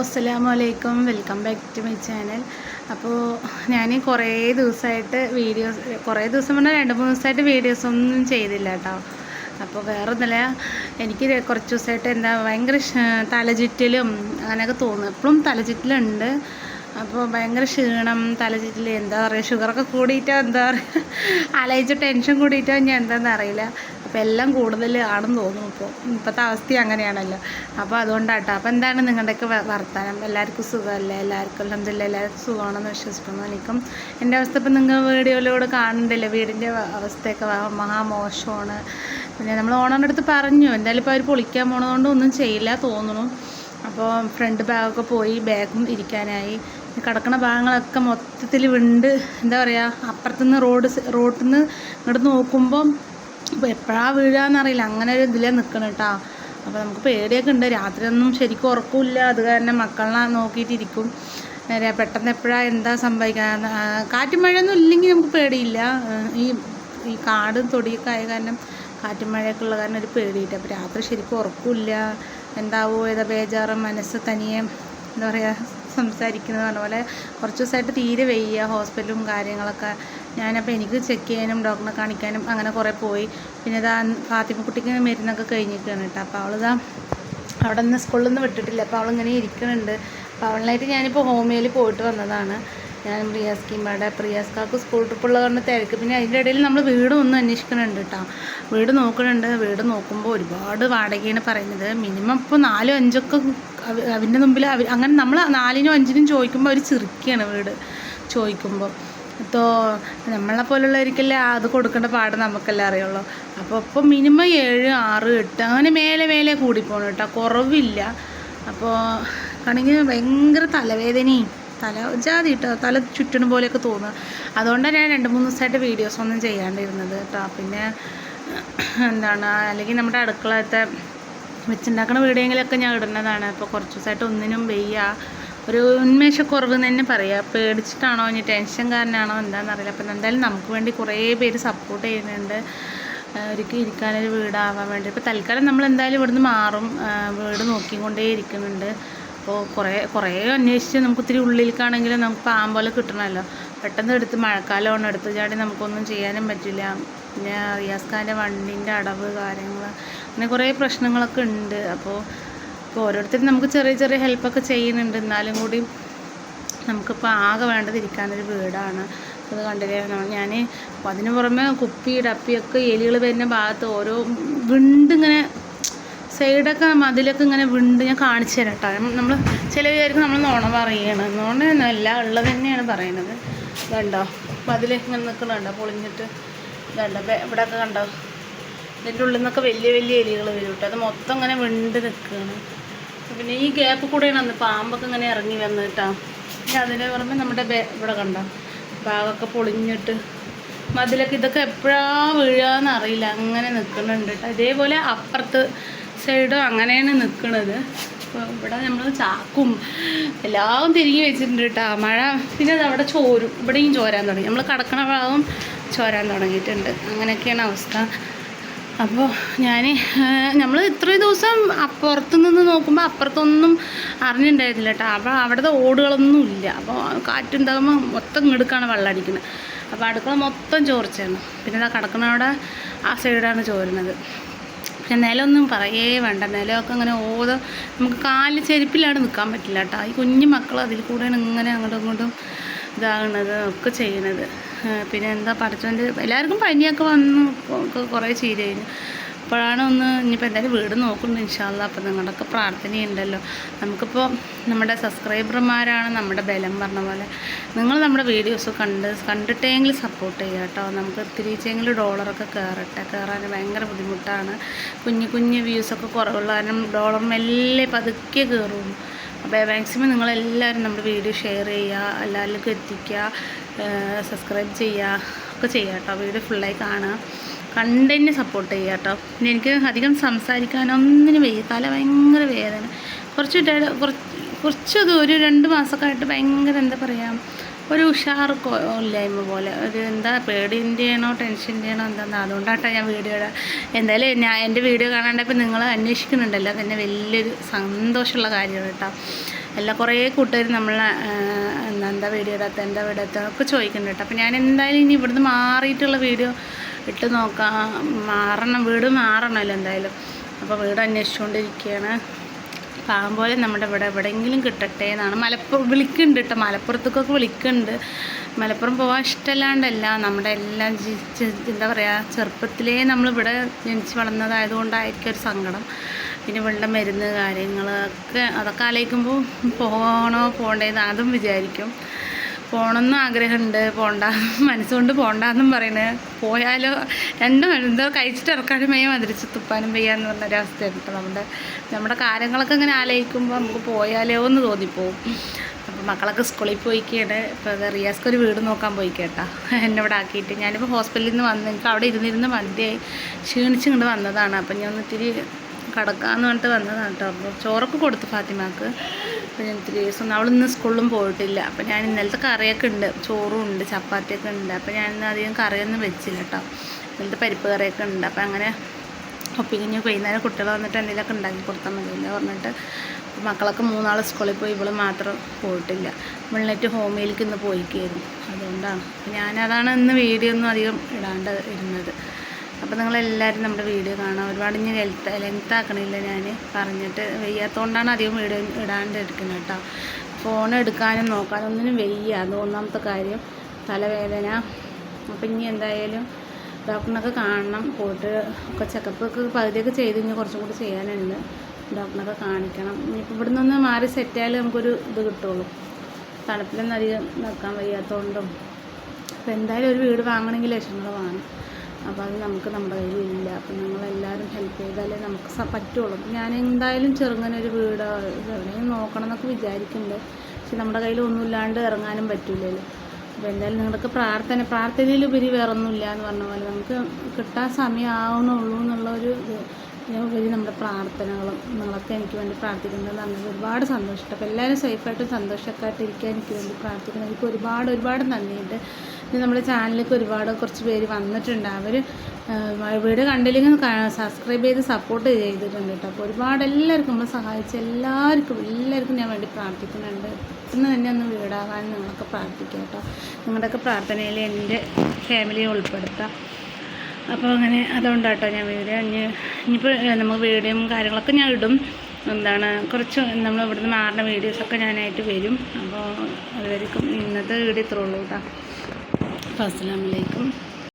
അസ്സലാമു അലൈക്കും. Welcome back to my channel. അപ്പോൾ ഞാൻ കുറേ ദിവസമായിട്ട് കുറേ ദിവസം പറഞ്ഞാൽ 2-3 ദിവസമായിട്ട് വീഡിയോസൊന്നും ചെയ്തില്ല കേട്ടോ. അപ്പോൾ വേറെ ഒന്നുമില്ല, എനിക്ക് കുറച്ച് ദിവസമായിട്ട് ഭയങ്കര തലചുറ്റലും അങ്ങനെയൊക്കെ തോന്നും. എപ്പോഴും തലചുറ്റലുണ്ട്. അപ്പോൾ ഭയങ്കര ക്ഷീണം, തലചുറ്റൽ, എന്താ പറയുക, ഷുഗറൊക്കെ കൂടിയിട്ടോ എന്താ പറയുക, ആലോചിച്ച് ടെൻഷൻ കൂടിയിട്ടോ ഞാൻ എന്താണെന്ന് അറിയില്ല. അപ്പോൾ എല്ലാം കൂടുതൽ ആണെന്ന് തോന്നും. ഇപ്പോഴത്തെ അവസ്ഥ അങ്ങനെയാണല്ലോ. അപ്പോൾ അതുകൊണ്ടാട്ടോ. അപ്പോൾ എന്താണ് നിങ്ങളുടെയൊക്കെ വർത്തമാനം? എല്ലാവർക്കും സുഖമല്ലേ? എല്ലാവർക്കും അൽഹംദുലില്ലാ എല്ലാവർക്കും സുഖമാണെന്ന് വിശ്വസിക്കുന്നു. എനിക്കും എൻ്റെ അവസ്ഥ ഇപ്പം നിങ്ങൾ വീഡിയോയിലൂടെ കാണണ്ടല്ലോ. വീടിൻ്റെ അവസ്ഥയൊക്കെ മഹാമോശമാണ്. പിന്നെ നമ്മൾ ഓണറിൻ്റെ അടുത്ത് പറഞ്ഞു, എന്തായാലും ഇപ്പോൾ അവർ പൊളിക്കാൻ പോണതുകൊണ്ട് ഒന്നും ചെയ്യില്ല തോന്നുന്നു. അപ്പോൾ ഫ്രണ്ട് ബാഗൊക്കെ പോയി, ബാഗും ഇരിക്കാനായി. കിടക്കുന്ന ഭാഗങ്ങളൊക്കെ മൊത്തത്തിൽ വിണ്ട്, എന്താ പറയുക, അപ്പുറത്തുനിന്ന് റോഡിൽ നിന്ന് ഇങ്ങോട്ട് നോക്കുമ്പം ഇപ്പോൾ എപ്പോഴാണ് വീഴാന്നറിയില്ല, അങ്ങനെ ഒരു ഇതിലേ നിൽക്കണം കേട്ടോ. അപ്പോൾ നമുക്ക് പേടിയൊക്കെ ഉണ്ട്. രാത്രിയൊന്നും ശരിക്കും ഉറക്കമില്ല. അത് കാരണം മക്കളെ നോക്കിയിട്ടിരിക്കും. പെട്ടെന്ന് എപ്പോഴാണ് എന്താ സംഭവിക്കുക, കാറ്റും മഴയൊന്നും ഇല്ലെങ്കിൽ നമുക്ക് പേടിയില്ല. ഈ കാടും തൊടിയൊക്കെ ആയ കാരണം കാറ്റും മഴയൊക്കെ ഉള്ള കാരണം ഒരു പേടിയില്ല. അപ്പോൾ രാത്രി ശരിക്കും ഉറക്കമില്ല. എന്താവോ ഏതാ ബേജാറും, മനസ്സ് തനിയെ എന്താ പറയുക സംസാരിക്കുന്നത് പറഞ്ഞ പോലെ കുറച്ച് ദിവസമായിട്ട് തീരെ വയ്യ. ഹോസ്പിറ്റലും കാര്യങ്ങളൊക്കെ ഞാനപ്പോൾ എനിക്ക് ചെക്ക് ചെയ്യാനും ഡോക്ടറെ കാണിക്കാനും അങ്ങനെ കുറേ പോയി. പിന്നെ ഇതാ ഫാത്തിമക്കുട്ടിക്ക് മരുന്നൊക്കെ കഴിഞ്ഞിരിക്കുകയാണ് കേട്ടോ. അപ്പോൾ അവളിതാ അവിടെ നിന്ന് സ്കൂളിൽ നിന്ന് വിട്ടിട്ടില്ല. അപ്പോൾ അവളിങ്ങനെ ഇരിക്കുന്നുണ്ട്. അപ്പോൾ അവളിനായിട്ട് ഞാനിപ്പോൾ ഹോമിയോയിൽ പോയിട്ട് വന്നതാണ്. ഞാൻ പ്രിയാസ്കാർക്ക് സ്കൂൾ ട്രിപ്പുള്ള കൊണ്ട് തിരക്ക്. പിന്നെ അതിൻ്റെ ഇടയിൽ നമ്മൾ വീടും ഒന്നും അന്വേഷിക്കുന്നുണ്ട് കേട്ടോ. വീട് നോക്കുന്നുണ്ട്. വീട് നോക്കുമ്പോൾ ഒരുപാട് വാടകയാണ് പറയുന്നത്. മിനിമം ഇപ്പോൾ 4-5 ഒക്കെ അവൻ്റെ മുമ്പിൽ അങ്ങനെ നമ്മൾ 4-5 ചോദിക്കുമ്പോൾ അവർ ചിരിക്കുകയാണ് വീട് ചോദിക്കുമ്പോൾ. അപ്പോൾ നമ്മളെ പോലുള്ളവർക്കല്ലേ അത് കൊടുക്കേണ്ട പാട് നമുക്കെല്ലാം അറിയുള്ളൂ. അപ്പോൾ ഇപ്പോൾ മിനിമം 7, 6, 8 അങ്ങനെ മേലെ കൂടിപ്പോണം കേട്ടോ, കുറവില്ല. അപ്പോൾ ആണെങ്കിൽ ഭയങ്കര തലവേദനയും ജാതി കേട്ടോ, തല ചുറ്റണ പോലെയൊക്കെ തോന്നുക. അതുകൊണ്ടാണ് ഞാൻ 2-3 ദിവസമായിട്ട് വീഡിയോസൊന്നും ചെയ്യാണ്ടിരുന്നത് കേട്ടോ. പിന്നെ അല്ലെങ്കിൽ നമ്മുടെ അടുക്കളത്തെ വെച്ചുണ്ടാക്കുന്ന വീഡിയോയെങ്കിലൊക്കെ ഞാൻ ഇടുന്നതാണ്. അപ്പോൾ കുറച്ച് ദിവസമായിട്ട് ഒന്നിനും വയ്യ, ഒരു ഉന്മേഷക്കുറവ് തന്നെ പറയാം. പേടിച്ചിട്ടാണോ ഇനി ടെൻഷൻ കാരനാണോ എന്താണെന്നറിയില്ല. അപ്പം എന്തായാലും നമുക്ക് വേണ്ടി കുറേ പേര് സപ്പോർട്ട് ചെയ്യുന്നുണ്ട്, ഒരിക്കലും ഇരിക്കാനൊരു വീടാവാൻ വേണ്ടി. ഇപ്പോൾ തൽക്കാലം നമ്മൾ എന്തായാലും ഇവിടുന്ന് മാറും, വീട് നോക്കിക്കൊണ്ടേ ഇരിക്കുന്നുണ്ട്. അപ്പോൾ കുറേ അന്വേഷിച്ച് നമുക്ക് ഇത്തിരി ഉള്ളിലേക്കാണെങ്കിലും നമുക്ക് പാമ്പോലെ കിട്ടണമല്ലോ. പെട്ടെന്ന് എടുത്ത് മഴക്കാലമാണ് എടുത്ത് ചാടി നമുക്കൊന്നും ചെയ്യാനും പറ്റില്ല. പിന്നെ റിയാസ് ഖാൻ്റെ വണ്ടീൻ്റെ അടവ് കാര്യങ്ങൾ അങ്ങനെ കുറേ പ്രശ്നങ്ങളൊക്കെ ഉണ്ട്. അപ്പോൾ ഓരോരുത്തരും നമുക്ക് ചെറിയ ഹെൽപ്പൊക്കെ ചെയ്യുന്നുണ്ട്. എന്നാലും കൂടി നമുക്കിപ്പോൾ ആകെ വേണ്ടത് ഇരിക്കാനൊരു വീടാണ്. അത് കണ്ടില്ലേ ഞാൻ. അപ്പോൾ അതിന് പുറമെ കുപ്പി ഡപ്പിയൊക്കെ എലികൾ വരുന്ന ഭാഗത്ത് ഓരോ വിണ്ടിങ്ങനെ സൈഡൊക്കെ മതിലൊക്കെ ഇങ്ങനെ വിണ്ട് ഞാൻ കാണിച്ചു തരാം കേട്ടോ. നമ്മൾ ചില വിചാരിക്കും നമ്മൾ നുണ പറയണം. നുണയൊന്നുമല്ല, ഉള്ളത് തന്നെയാണ് പറയുന്നത്. ഇതുണ്ടോ മതിൽ ഇങ്ങനെ നിൽക്കണുണ്ടോ പൊളിഞ്ഞിട്ട്? ഇതുണ്ടോ ഇവിടെയൊക്കെ കണ്ടോ? ഇതിൻ്റെ ഉള്ളിൽ നിന്നൊക്കെ വലിയ എലികൾ വരും കേട്ടോ. അത് മൊത്തം ഇങ്ങനെ വിണ്ട് നിൽക്കുകയാണ്. പിന്നെ ഈ ഗ്യാപ്പ് കൂടെയാണ് അന്ന് പാമ്പൊക്കെ ഇങ്ങനെ ഇറങ്ങി വന്ന് കേട്ടോ. പിന്നെ അതിൻ്റെ പുറമെ നമ്മുടെ ഇവിടെ കണ്ടോ ഭാഗമൊക്കെ പൊളിഞ്ഞിട്ട് മതിലൊക്കെ, ഇതൊക്കെ എപ്പോഴാണ് വീഴാന്ന് അറിയില്ല, അങ്ങനെ നിൽക്കുന്നുണ്ട് കേട്ടോ. ഇതേപോലെ അപ്പുറത്ത് സൈഡും അങ്ങനെയാണ് നിൽക്കുന്നത്. അപ്പോൾ ഇവിടെ നമ്മൾ ചാക്കും എല്ലാം തിരികെ വെച്ചിട്ടുണ്ട് കേട്ടോ. മഴ പിന്നെ അത് അവിടെ ചോരും, ഇവിടെയും ചോരാൻ തുടങ്ങി. നമ്മൾ കിടക്കണ ഭാഗം ചോരാൻ തുടങ്ങിയിട്ടുണ്ട്. അങ്ങനെയൊക്കെയാണ് അവസ്ഥ. അപ്പോൾ നമ്മൾ ഇത്രയും ദിവസം അപ്പുറത്ത് നിന്ന് നോക്കുമ്പോൾ അപ്പുറത്തൊന്നും അറിഞ്ഞിട്ടുണ്ടായിരുന്നില്ല കേട്ടോ. അപ്പോൾ അവിടുത്തെ ഓടുകളൊന്നും ഇല്ല. അപ്പോൾ കാറ്റുണ്ടാകുമ്പോൾ മൊത്തം ഇങ്ങടുക്കാണ് വെള്ളം അടിക്കുന്നത്. അപ്പോൾ അടുക്കള മൊത്തം ചോർച്ചയാണ്. പിന്നെ ഇതാ കിടക്കണവിടെ ആ സൈഡാണ് ചോരുന്നത്. പിന്നെ നിലമൊന്നും പറയേ വേണ്ട, നിലമൊക്കെ അങ്ങനെ നമുക്ക് കാലിൽ ചെരുപ്പിലാണ് നിൽക്കാൻ പറ്റില്ല കേട്ടോ. ഈ കുഞ്ഞു മക്കൾ അതിൽ കൂടെയാണ് ഇങ്ങനെ അങ്ങോട്ടും ഇങ്ങോട്ടും ഇതാകുന്നത് ഒക്കെ ചെയ്യുന്നത്. പിന്നെ എന്താ പഠിച്ചോണ്ട് എല്ലാവർക്കും പനിയൊക്കെ വന്നു, കുറേ ചീര കഴിഞ്ഞു. അപ്പോഴാണ് ഇനിയിപ്പോൾ എന്തായാലും വീട് നോക്കുന്നുണ്ട് ഇൻഷാ അല്ലാ. അപ്പോൾ നിങ്ങളുടെയൊക്കെ പ്രാർത്ഥനയുണ്ടല്ലോ. നമുക്കിപ്പോൾ നമ്മുടെ സബ്സ്ക്രൈബർമാരാണ് നമ്മുടെ ബലം പറഞ്ഞ പോലെ. നിങ്ങൾ നമ്മുടെ വീഡിയോസ് കണ്ടിട്ടെങ്കിലും സപ്പോർട്ട് ചെയ്യുക കേട്ടോ. നമുക്ക് തിരിച്ചെങ്കിലും ഡോളറൊക്കെ കയറാൻ ഭയങ്കര ബുദ്ധിമുട്ടാണ്. കുഞ്ഞു വ്യൂസൊക്കെ കുറവുള്ള കാരണം ഡോളർ മെല്ലെ പതുക്കെ കയറുള്ളൂ. അപ്പോൾ മാക്സിമം നിങ്ങളെല്ലാവരും നമ്മുടെ വീഡിയോ ഷെയർ ചെയ്യുക, എല്ലാവർക്കും എത്തിക്കുക, സബ്സ്ക്രൈബ് ചെയ്യുക ഒക്കെ ചെയ്യുക കേട്ടോ. വീഡിയോ ഫുള്ളായി കാണുക, കണ്ടന്നെ സപ്പോർട്ട് ചെയ്യുക കേട്ടോ. പിന്നെ എനിക്ക് അധികം സംസാരിക്കാനൊന്നിനും വയ്യ, തല ഭയങ്കര വേദന. കുറച്ചത് ഒരു 2 മാസമൊക്കെ ആയിട്ട് ഭയങ്കര എന്താ പറയുക, ഒരു ഇല്ലായ്മ പോലെ, ഒരു എന്താ പേടിൻ്റെയാണോ ടെൻഷൻ്റെയാണോ എന്താണെന്ന്. അതുകൊണ്ടാട്ടോ ഞാൻ വീഡിയോ ഇടാം. എന്തായാലും എൻ്റെ വീഡിയോ കാണാണ്ടപ്പോൾ നിങ്ങൾ അന്വേഷിക്കുന്നുണ്ടല്ലോ, അതെന്നെ വലിയൊരു സന്തോഷമുള്ള കാര്യമാണ് കേട്ടോ. കുറേ കൂട്ടുകാർ നമ്മളെ എന്താ വീഡിയോ ഇടാത്ത ഒക്കെ ചോദിക്കുന്നുണ്ട് കേട്ടോ. അപ്പോൾ ഞാൻ എന്തായാലും ഇനി ഇവിടുന്ന് മാറിയിട്ടുള്ള വീഡിയോ ഇട്ട് നോക്കാം. വീട് മാറണമല്ലോ എന്തായാലും. അപ്പോൾ വീട് അന്വേഷിച്ചുകൊണ്ടിരിക്കുകയാണ്. പാവം പോലെ നമ്മുടെ ഇവിടെ എവിടെയെങ്കിലും കിട്ടട്ടെ എന്നാണ്. വിളിക്കുന്നുണ്ട് കേട്ടോ, മലപ്പുറത്തേക്കൊക്കെ വിളിക്കുന്നുണ്ട്. മലപ്പുറം പോകാൻ ഇഷ്ടമല്ലാണ്ടല്ല, നമ്മുടെ എല്ലാം എന്താ പറയുക, ചെറുപ്പത്തിലേ നമ്മളിവിടെ ജനിച്ച് വളർന്നതായതുകൊണ്ടായിരിക്കും ഒരു സങ്കടം. പിന്നെ ഇവളുടെ മരുന്ന് കാര്യങ്ങളൊക്കെ അതൊക്കെ ആലോചിക്കുമ്പോൾ പോകണ്ടേന്ന് അതും വിചാരിക്കും. പോകണമെന്നും ആഗ്രഹമുണ്ട്, മനസ്സുകൊണ്ട് പോകണ്ടെന്നും പറയുന്നത്. പോയാലോ രണ്ടും എന്തോ കഴിച്ചിട്ട് ഇറക്കാനും വയ്യ, മതിരിച്ച് തുപ്പാനും വയ്യാന്ന് പറഞ്ഞൊരവസ്ഥയാണ് കേട്ടോ. നമ്മുടെ കാര്യങ്ങളൊക്കെ ഇങ്ങനെ ആലോചിക്കുമ്പോൾ നമുക്ക് പോയാലോ എന്ന് തോന്നിപ്പോവും. അപ്പോൾ മക്കളൊക്കെ സ്കൂളിൽ പോയിക്കാണ്. ഇപ്പോൾ റിയാസ്ക്ക് ഒരു വീട് നോക്കാൻ പോയിക്കേട്ടാ, എന്നെ ഇവിടെ ആക്കിയിട്ട്. ഞാനിപ്പോൾ ഹോസ്പിറ്റലിൽ നിന്ന് വന്ന് എനിക്ക് അവിടെ ഇരുന്നിരുന്ന് മതിയായി ക്ഷീണിച്ചിങ്ങോട്ട് വന്നതാണ്. അപ്പം ഞാൻ ഒന്നിത്തിരി കടക്കാമെന്ന് പറഞ്ഞിട്ട് വന്നതാണ് കേട്ടോ. അപ്പോൾ ചോറൊക്കെ കൊടുത്തു ഫാത്തിമാക്ക്. അപ്പോൾ ഞാൻ 3 ദിവസം അവളിന്ന് സ്കൂളിലും പോയിട്ടില്ല. അപ്പോൾ ഞാൻ ഇന്നലത്തെ കറിയൊക്കെ ഉണ്ട്, ചോറും ഉണ്ട്, ചപ്പാത്തിയൊക്കെ ഉണ്ട്. അപ്പോൾ ഞാനിന്ന് അധികം കറിയൊന്നും വെച്ചില്ല കേട്ടോ. ഇന്നലത്തെ പരിപ്പ് കറിയൊക്കെ ഉണ്ട്. അപ്പോൾ അങ്ങനെ ഒപ്പിക്കഞ്ഞ് വൈകുന്നേരം കുട്ടികൾ വന്നിട്ട് എന്തെങ്കിലുമൊക്കെ ഉണ്ടാക്കി കൊടുത്താൽ മതിയല്ലോ പറഞ്ഞിട്ട്. മക്കളൊക്കെ 3 ആൾ സ്കൂളിൽ പോയി, ഇവൾ മാത്രം പോയിട്ടില്ല. ഇവളിനായിട്ട് ഹോമിലേക്ക് ഇന്ന് പോയിക്കായിരുന്നു. അതുകൊണ്ടാണ് ഞാനതാണ് ഇന്ന് വീഡിയോ ഒന്നും അധികം ഇടാണ്ട് ഇരുന്നത്. അപ്പോൾ നിങ്ങളെല്ലാവരും നമ്മുടെ വീഡിയോ കാണാം. ഒരുപാട് ഇനി ലെങ്ത്താക്കണില്ല, ഞാൻ പറഞ്ഞിട്ട് വയ്യാത്തതുകൊണ്ടാണ് അധികം വീഡിയോ ഇടാണ്ട് എടുക്കുന്നത് കേട്ടോ. ഫോൺ എടുക്കാനും നോക്കാനും ഒന്നിനും വയ്യ, അത് ഒന്നാമത്തെ കാര്യം, തലവേദന. അപ്പോൾ ഇനി എന്തായാലും ഡോക്ടറിനൊക്കെ കാണണം. പോയിട്ട് ഒക്കെ ചെക്കപ്പൊക്കെ പകുതിയൊക്കെ ചെയ്ത് ഇനി കുറച്ചും കൂടി ചെയ്യാനുണ്ട്. ഡോക്ടറിനൊക്കെ കാണിക്കണം. ഇനിയിപ്പോൾ ഇവിടെ നിന്ന് മാറി സെറ്റായാലും നമുക്കൊരു ഇത് കിട്ടുള്ളൂ. തണുപ്പിലൊന്നും അധികം നിൽക്കാൻ വയ്യാത്തതുകൊണ്ടും. അപ്പോൾ എന്തായാലും ഒരു വീട് വാങ്ങണമെങ്കിൽ ലക്ഷങ്ങൾ വേണം. അപ്പോൾ അത് നമുക്ക് നമ്മുടെ കയ്യിലില്ല. അപ്പോൾ നിങ്ങളെല്ലാവരും ഹെൽപ്പ് ചെയ്താലേ നമുക്ക് പറ്റുള്ളൂ. ഞാൻ എന്തായാലും ചെറുങ്ങനെ ഒരു വീട് എവിടെയും നോക്കണം എന്നൊക്കെ വിചാരിക്കുന്നുണ്ട്. പക്ഷെ നമ്മുടെ കയ്യിൽ ഒന്നുമില്ലാണ്ട് ഇറങ്ങാനും പറ്റില്ലല്ലോ. അപ്പോൾ എന്തായാലും നിങ്ങളൊക്കെ പ്രാർത്ഥനയിലുപരി വേറൊന്നുമില്ല എന്ന് പറഞ്ഞ പോലെ നമുക്ക് കിട്ടാൻ സമയം ആവണുള്ളൂ എന്നുള്ളൊരു ഉപരി നമ്മുടെ പ്രാർത്ഥനകളും നിങ്ങളൊക്കെ എനിക്ക് വേണ്ടി പ്രാർത്ഥിക്കുന്നത് നന്ദി. ഒരുപാട് സന്തോഷിച്ചു. അപ്പോൾ എല്ലാവരും സേഫായിട്ടും സന്തോഷമൊക്കെ ആയിട്ട് ഇരിക്കാൻ എനിക്ക് വേണ്ടി പ്രാർത്ഥിക്കുന്നത് എനിക്ക് ഒരുപാട് നന്ദിയുണ്ട്. ഇനി നമ്മുടെ ചാനലിലേക്ക് കുറച്ച് പേര് വന്നിട്ടുണ്ട്. അവർ വീഡിയോ കണ്ടില്ലെങ്കിൽ സബ്സ്ക്രൈബ് ചെയ്ത് സപ്പോർട്ട് ചെയ്തിട്ടുണ്ട് കേട്ടോ. അപ്പോൾ എല്ലാവർക്കും നമ്മൾ സഹായിച്ച എല്ലാവർക്കും ഞാൻ വേണ്ടി പ്രാർത്ഥിക്കുന്നുണ്ട്. ഇന്ന് തന്നെ ഒന്ന് വീടാകാൻ നിങ്ങളൊക്കെ പ്രാർത്ഥിക്കുക കേട്ടോ. നിങ്ങളുടെയൊക്കെ പ്രാർത്ഥനയിൽ എൻ്റെ ഫാമിലിയെ ഉൾപ്പെടുത്താം. അപ്പോൾ അങ്ങനെ അതുകൊണ്ടാട്ടോ ഞാൻ വീഡിയോ ഇനിയിപ്പോൾ നമുക്ക് വീഡിയോയും കാര്യങ്ങളൊക്കെ ഞാൻ ഇടും. കുറച്ച് നമ്മൾ ഇവിടുന്ന് മാറുന്ന വീഡിയോസൊക്കെ ഞാനായിട്ട് വരും. അപ്പോൾ അതുവരെയും ഇന്നത്തെ വീഡിയോ ഇത്രേ ഉള്ളൂ കേട്ടോ. അസ്സലാമു അലൈക്കും.